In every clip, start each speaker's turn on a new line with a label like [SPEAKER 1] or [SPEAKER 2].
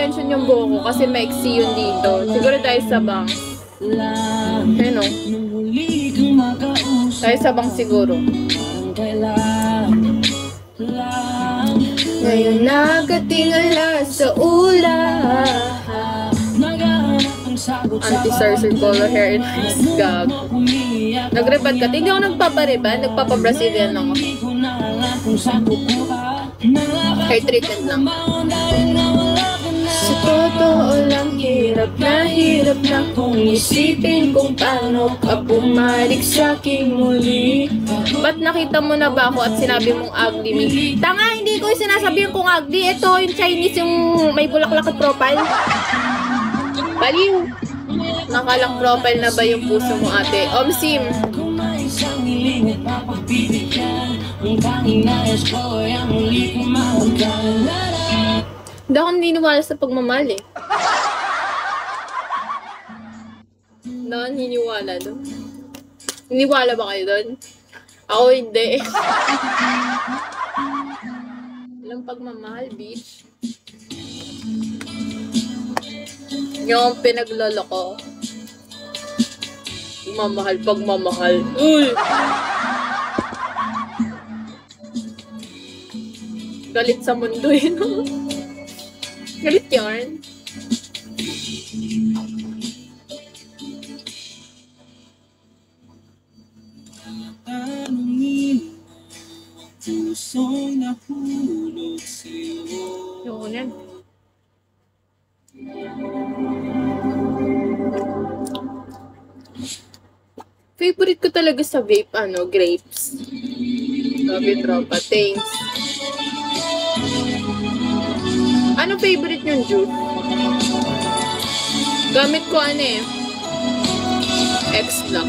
[SPEAKER 1] extension yung buhok ko kasi maiksi yun dito. Siguro dahil sa bangs. Ano? Dahil sa bangs siguro. Ngayon nakatingala sa ulan. Anti-sarser color hair in his gag. Nag-reband ka? Hindi ako nagpapareband. Nagpapa-Brazilian lang ako. Hair treatment lang. Sa totoo lang, hirap na kung isipin kung paano ka bumalik sa'king muli. Ba't nakita mo na ba ako at sinabi mong ugly me? Tanga, hindi ko yung sinasabihin kong ugly. Ito yung Chinese, yung may bulaklak at profile. Baliw. Nakalang profile na ba yung puso mo, ate? Omsim. Hindi ako naniniwala sa pagmamahal eh. Hindi ako naniniwala doon. Naniniwala ba kayo doon? Ako hindi. Walang pagmamahal, bitch. Yung pinagloloko. Pagmamahal. Uy! Galit sa mundo eh, no? Galit yarn. Yung yan. Favorite ko talaga sa vape, grapes. Sabi tropa, thanks. Ano favorite yung juice? Gamit ko X-Lac.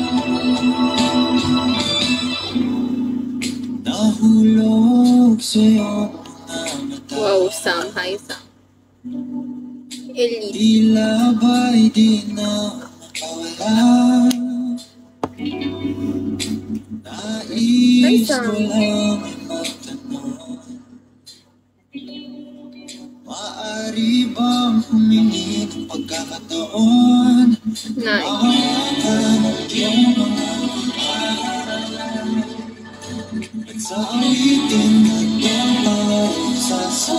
[SPEAKER 1] Wow, Sam. Hi, Sam. Elite. Hi, Sam.
[SPEAKER 2] Maaari bang humingi ng pagkakataon?
[SPEAKER 1] Nice.
[SPEAKER 2] At sa awitin ng sa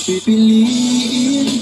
[SPEAKER 2] pipiliin